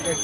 Uy,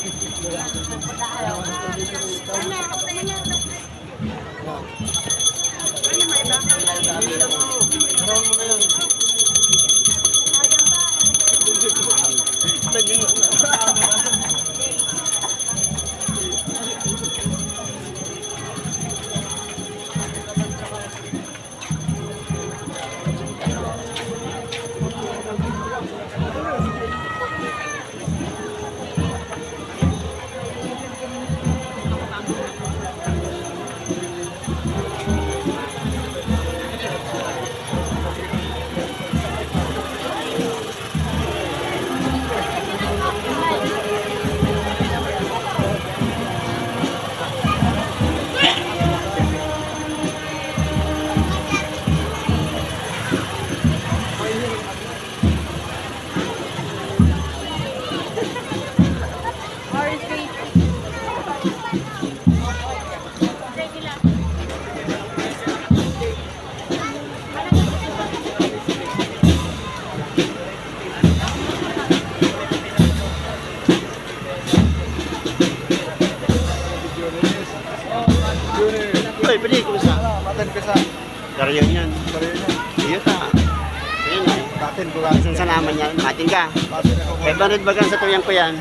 pwede, kumusta? Matin pisa. Karyo yan. Sorry na. Iyo ta. Ayun ay. Matin ko lang. Saan sa naman yan? Matin ka. Matin ako. 500 bagang sa tuyang ko yan.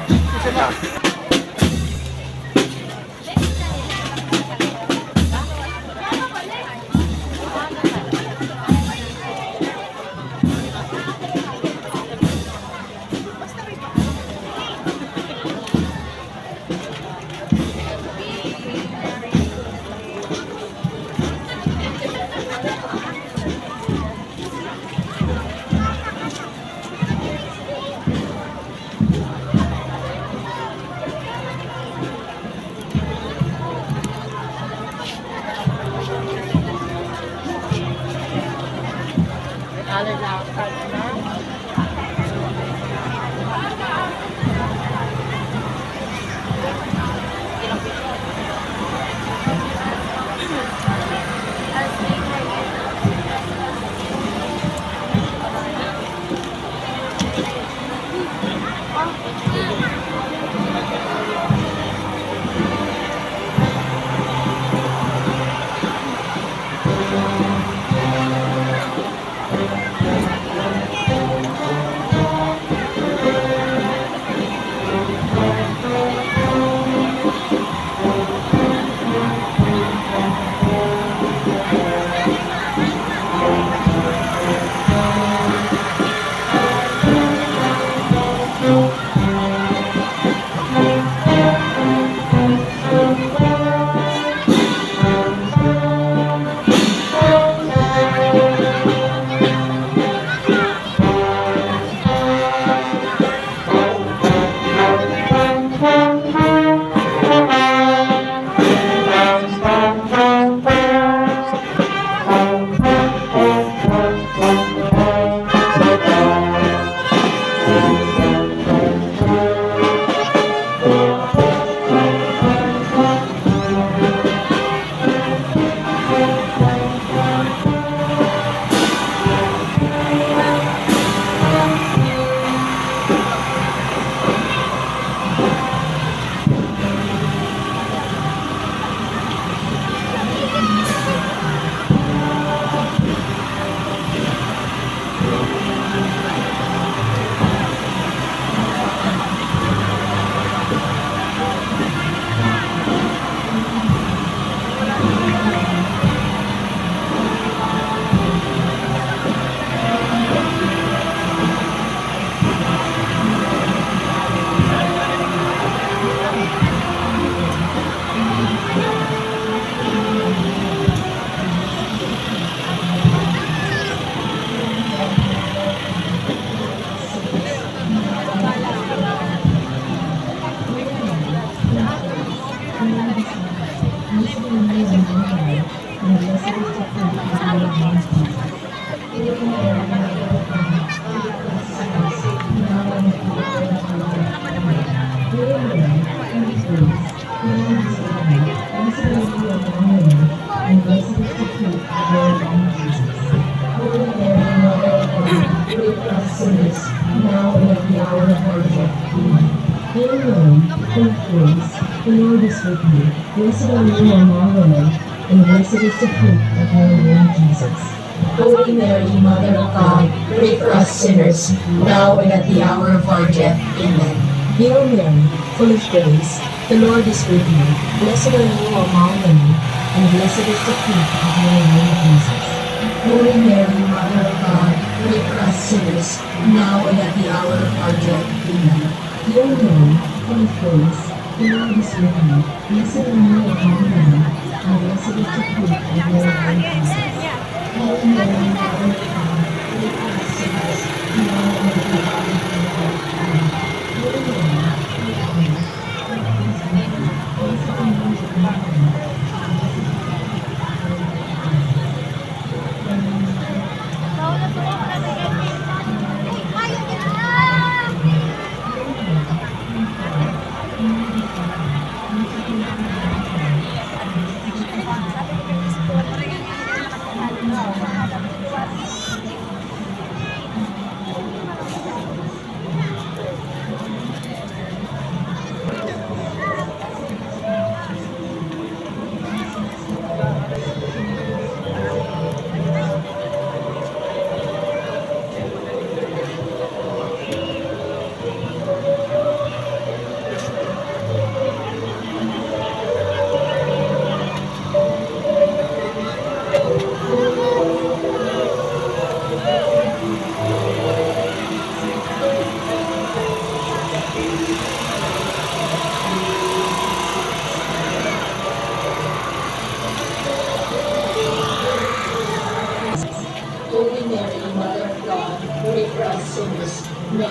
Now in the hour of worship. full of grace, the Lord is with you. Blessed are you among women, and blessed is the fruit of your womb, Jesus. Holy Mary, Mother of God, pray for us sinners, now and at the hour of our death. Amen. Hail Mary, full of grace, the Lord is with you. Blessed are you among women, and blessed is the fruit of your womb, Jesus. Holy Mary, Mother of God, pray for us sinners, now and at the hour of our death. Amen. Hail Mary, full of grace, the Lord is with you. Blessed are you among women, and blessed is the fruit of your womb, Jesus. Holy Mary, Mother of God, pray for us sinners, now and at the hour of our death. Amen. Holy Mary, full of grace, the Lord is with you. Blessed are you among women, and blessed is the fruit of your womb, Jesus. Mary, Mother of God, pray for us sinners, now and at the hour of our death. Amen. Hail Mary, full of grace, the Lord is with you. Blessed are you among women, and blessed is the fruit of your womb, Jesus. Holy Mary, Mother of God, pray for us sinners, now and at the hour of our death. Amen. Hail Mary, full of grace, the Lord is with you. Blessed are you among women, and blessed is the fruit of your womb, Jesus. Holy Mary, Mother of God, pray for us sinners, now and at the hour of our death. Amen. Hail Mary, full of grace, the Lord is with you. Blessed are you among women, and blessed is the fruit of your womb, Jesus. Holy Mary, Mother of God, pray for us sinners, now and at the hour of our death. Amen. Hail Mary, full of grace, the Lord is with you. Blessed are you among women, and blessed is the fruit of your womb, Jesus. Holy Mary, Mother of God, pray for us sinners, now and at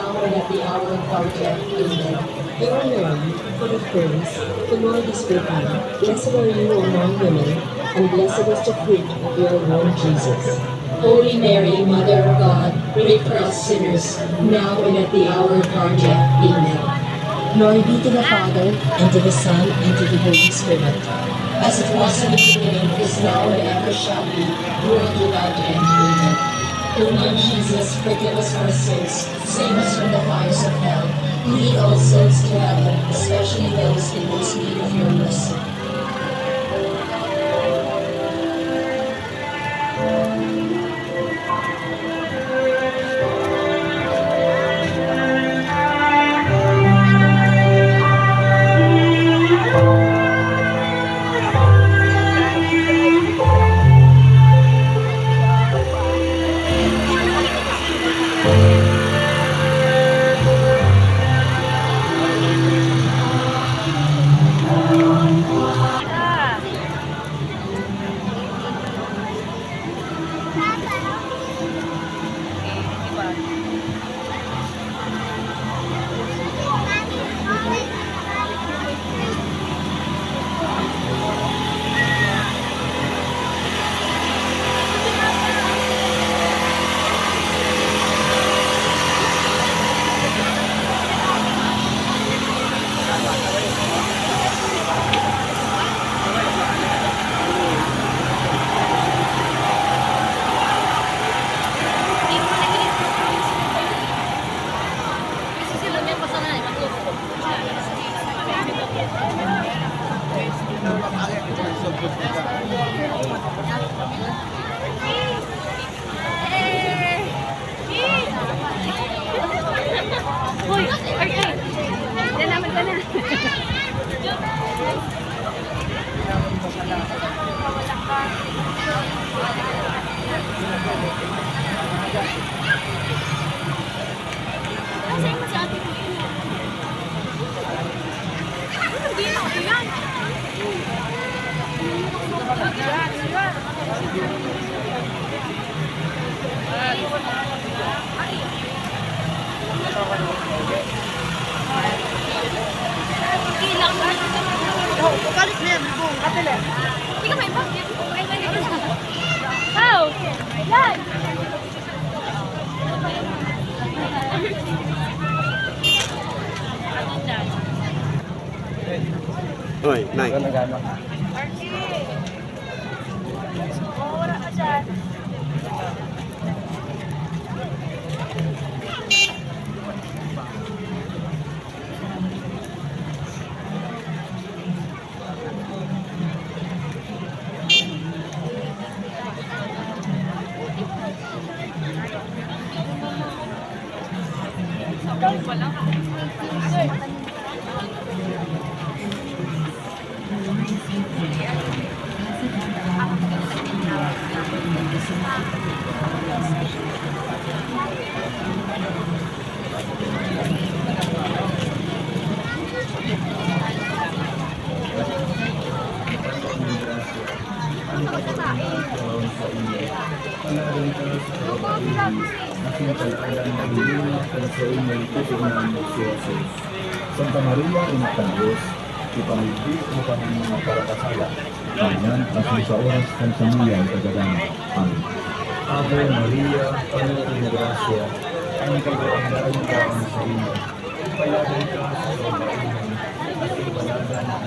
the hour of our death. Amen. Hail Mary, full of grace, the Lord is with you. Blessed are you among women, and blessed is the fruit of your womb, Jesus. Holy Mary, Mother of God, pray for us sinners, now and at the hour of our death. Amen. Glory be to the Father, and to the Son, and to the Holy Spirit. As it was in the beginning, is now, and ever shall be, world without end. Amen. O Lord Jesus, forgive us our sins, save us from the fires of hell, lead all souls to heaven, especially those in most need of your mercy. Hoy, RK! Yan naman ka na. Nasaan mo si ate mo? Hindi na ako yan. Ilang Balik na yan, bubong. Kapila. Hindi ka may bakit. Ay, ganito na. How? Yan! Uy, Mike. Wala ka dyan. Santa Maria, Ina ng Diyos, ipamigay mo kami mga karakasala, ganyan at sa oras ng samuyang kagadanan. Amen. Ave Maria, Panginoon ng Grasya, ang kagawaan ka ang sa inyo. Ipalagan ka sa pagkainan, at ipalagan ang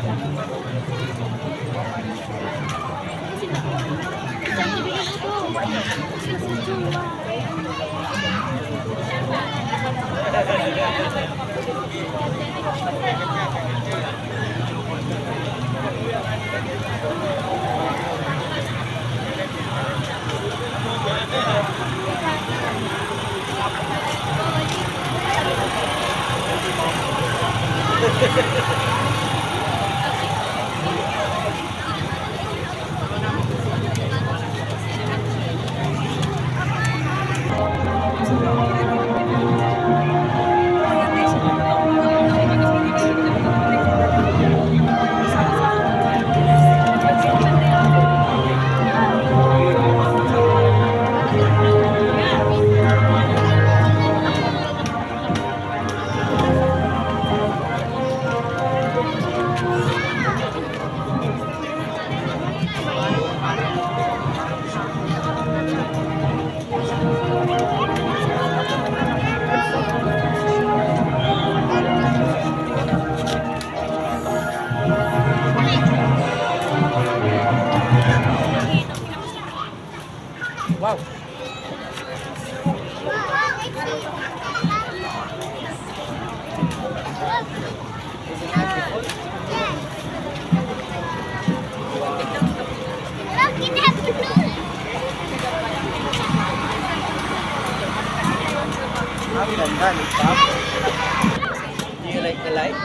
Do you like the light?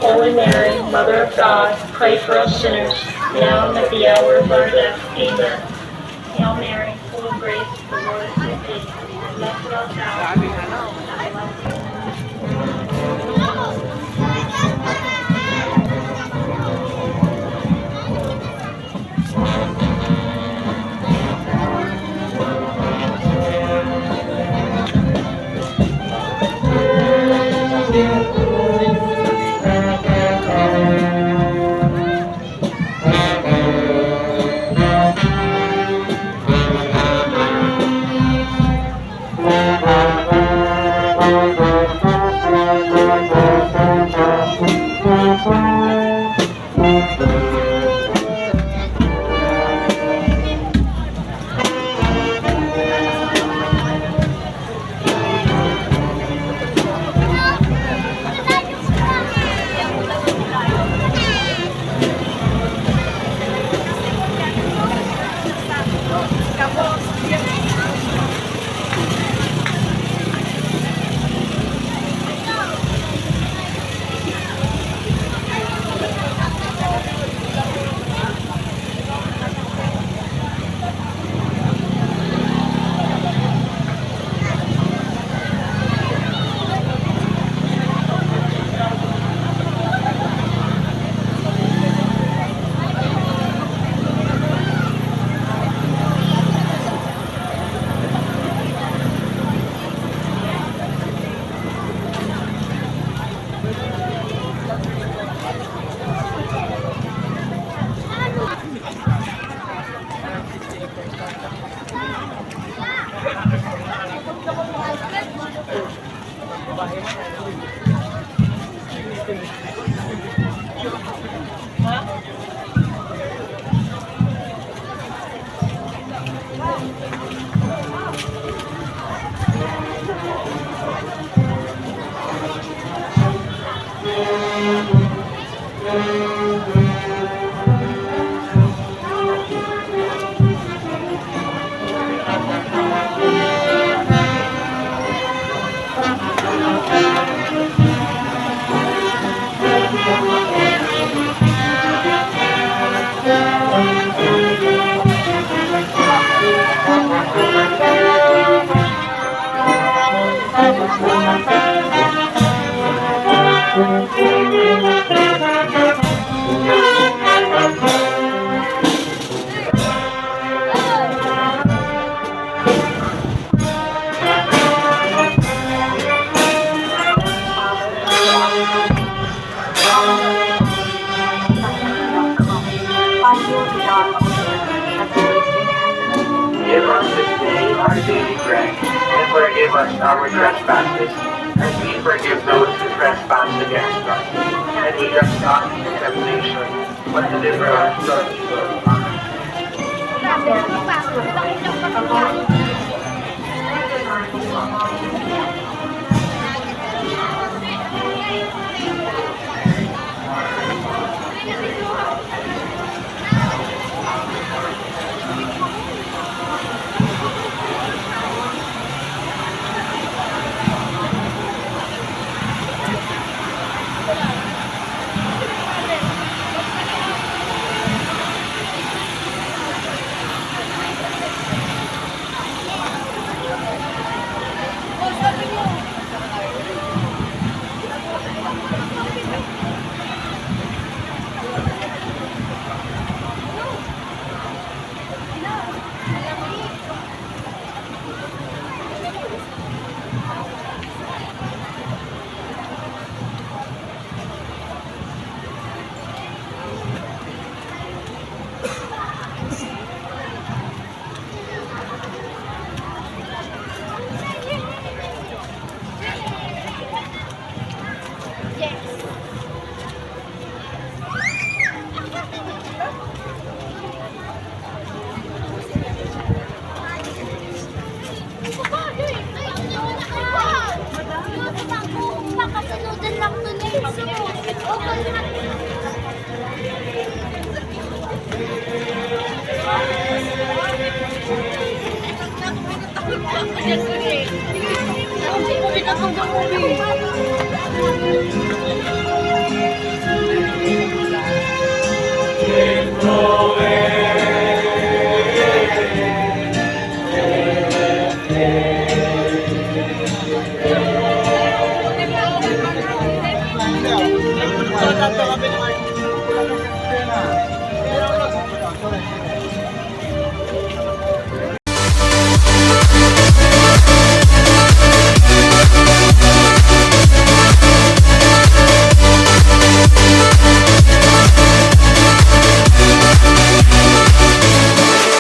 Holy Mary, Mother of God, pray for us sinners, now and at the hour of our death. Amen. Hail Mary, full of grace, the Lord is with thee. Blessed art thou. Give us this day our daily bread, and forgive us our trespasses, as we forgive those who trespass against us. And lead us not into temptation, but deliver us from evil. Amen. Pinatong ng movie.